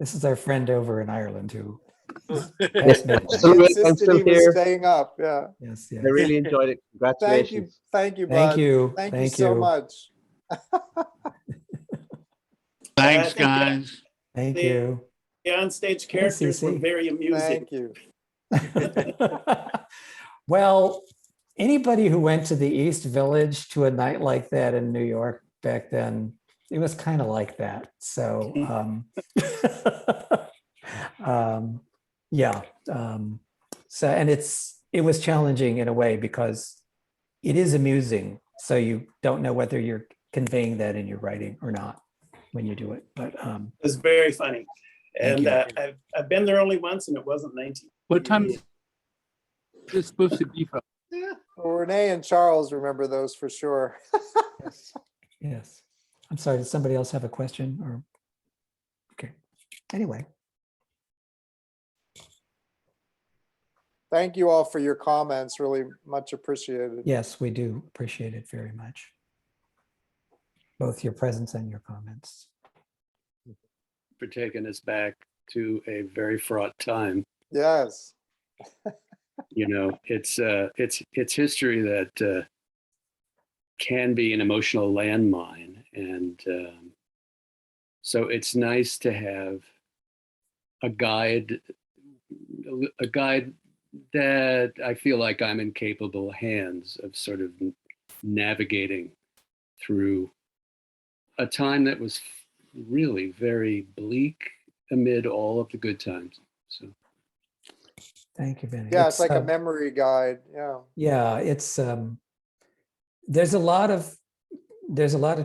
this is our friend over in Ireland who. He insisted he was staying up. Yeah. Yes, I really enjoyed it. Congratulations. Thank you, Thank bud. you. Thank you so much. Thanks, guys. Thank The- you. The onstage Hey, characters were Cece. very amusing. Thank you. Well, anybody who went to the East Village to a night like that in New York back then, it was kind of like that. So, yeah. So, and it was challenging in a way because it is amusing. So you don't know whether you're conveying that in your writing or not when you do it. But It was very funny. Thank And you. I've been there only once and it wasn't 19. What time is it supposed to be from? Well, Renee and Charles remember those for sure. yes. I'm sorry, does somebody else have a question or? Okay. Anyway. Thank you all for your comments. Really much appreciated. Yes, we do appreciate it very much. Both your presence and your comments. For taking us back to a very fraught time. Yes. You know, it's history that can be an emotional landmine, and so it's nice to have a guide that I feel like I'm in capable hands of sort of navigating through a time that was really very bleak amid all of the good times. So Thank you, Benny. Yeah, it's like a memory guide. Yeah. Yeah, it's there's a lot of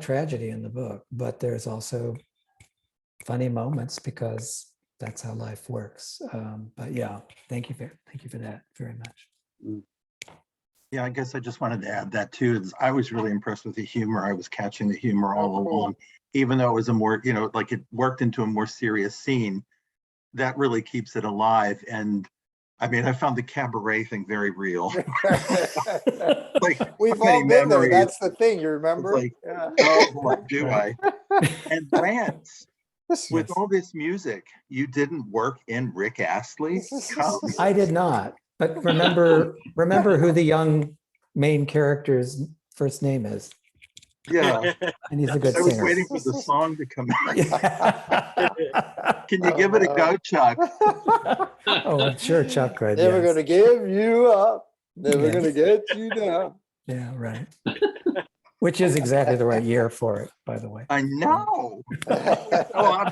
tragedy in the book, but there's also funny moments because that's how life works. But yeah, thank you for that very much. Yeah, I guess I just wanted to add that too. I was really impressed with the humor. I was catching the humor all along, even though it was a more, like it worked into a more serious scene. That really keeps it alive. And I mean, I found the cabaret thing very real. Like, we've many all been there. memories. That's the thing. You remember? Like, Yeah. oh, what do I? And Lance, with Yes. all this music, you didn't work in Rick Astley? Come. I did not, but remember who the young main character's first name is. Yeah, And he's a good I was singer. waiting for the song to come out. Yeah. Can you give it a go, Chuck? Oh, I'm sure Chuck could. Never yes. gonna give you up. Never Yes. gonna get you down. Yeah, right. Which is exactly the right year for it, by the way. I know. Oh,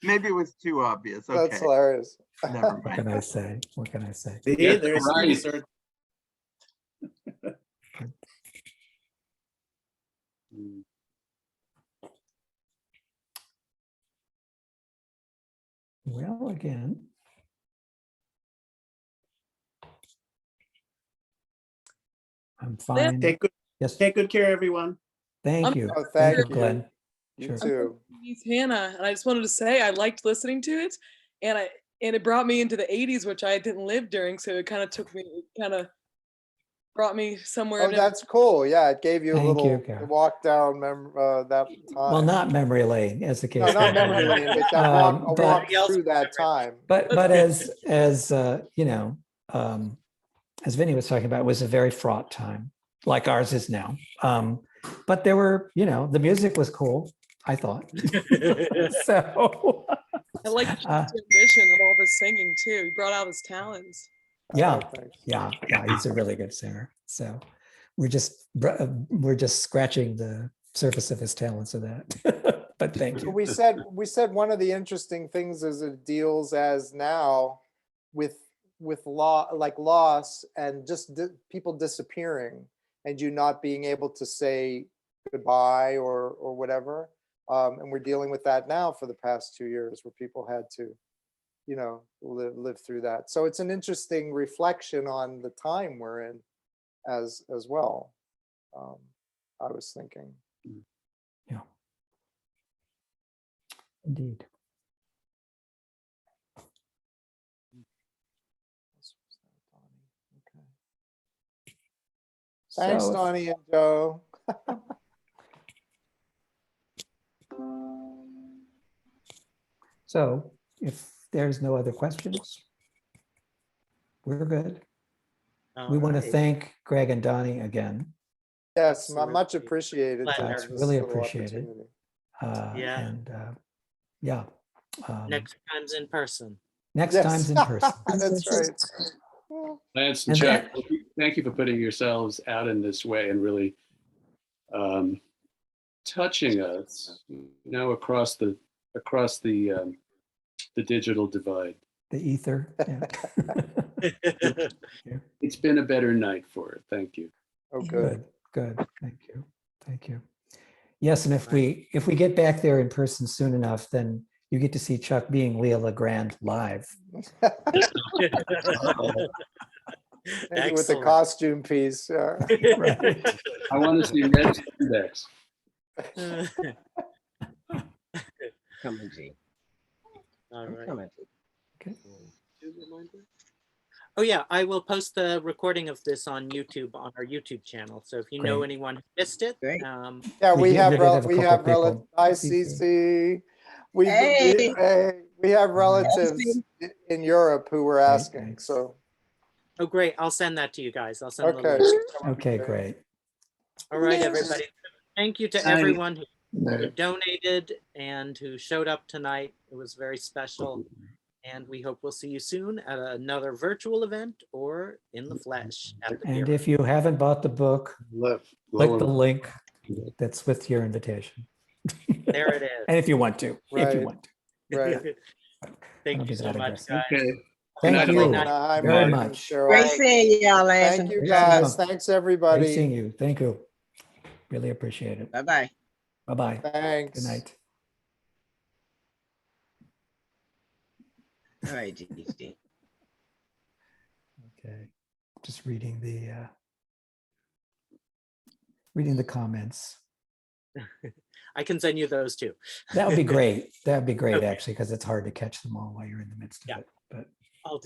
maybe it was too obvious. Okay, That's hilarious. never What mind. can I say? What can I say? See, Yeah, there's right. research. Well, again. I'm fine. Take Yes, good care, everyone. thank you. Oh, thank you. Glenn. You Sure. too. It's Hannah, and I just wanted to say I liked listening to it, and it brought me into the 80s, which I didn't live during, so it kind of brought me somewhere. Oh, that's cool. Yeah, it gave you a Thank little you, Karen. walk down that time. Well, not memory lane, as the case. No, not may be. memory lane, but that walk, a But- walk through that time. But as you know, as Vinny was talking about, it was a very fraught time, like ours is now. But there were, the music was cool, I thought. So I like the rendition of all the singing too. He brought out his talents. yeah, Oh, thanks. yeah, he's a really good singer. So we're just scratching the surface of his talents of that. But thank you. We said one of the interesting things is it deals as now with law, like loss and just people disappearing and you not being able to say goodbye or whatever. And we're dealing with that now for the past 2 years where people had to, you know, live through that. So it's an interesting reflection on the time we're in as well. I was thinking. Yeah. Indeed. Thanks, So- Donnie and Joe. So if there's no other questions, we're good. We want to Alright. thank Greg and Donnie again. Yes, Absolutely. much appreciated. Pleasure. That's This is really a little appreciated. opportunity. Yeah. And yeah. Next time's in person. Next Yes. time's in person. That's right. Lance and And Chuck, thank you for putting yourselves out in this way and really touching us, you know, across the digital divide. The ether. Yeah. It's been a better night for it. Thank you. Oh, good. Good. Thank you. Thank you. Yes, and if we get back there in person soon enough, then you get to see Chuck being Leah LeGrand live. Maybe with the Excellent. costume piece. Right. I want to see Red Index. Coming, G. All right. Coming. Okay. Oh yeah, I will post the recording of this on YouTube on our YouTube channel. So if you know Great. anyone who missed it, Great. Yeah, We we have did have a we couple have people. relatives. Hi, CC. Hey. We have relatives in Europe who were asking. thanks. So oh great, I'll send that to you guys. I'll send the okay. link. Okay, great. All right, everybody. Thank you to Night. everyone who donated and who showed up tonight. It was very special. And we hope we'll see you soon at another virtual event or in the flesh at the And Bureau. if you haven't bought the book, Left. click the link that's with your invitation. There it is. And if you want to, if you Right. want to. Right. Thank Don't you be so that much, aggressive. guys. Okay. Thank night, you everyone. Hi, very Mark and much. Cheryl. Great seeing y'all, Lance. Thank you Great guys. seeing you. Thanks Great everybody. seeing you. Thank you. Really appreciate it. Bye-bye. Bye-bye. Thanks. Good night. All right, GD. Okay. Just reading the comments. I can send you those too. That would be great. That would be great, Okay. actually, because it's hard to catch them all while you're in the midst of Yeah. it. But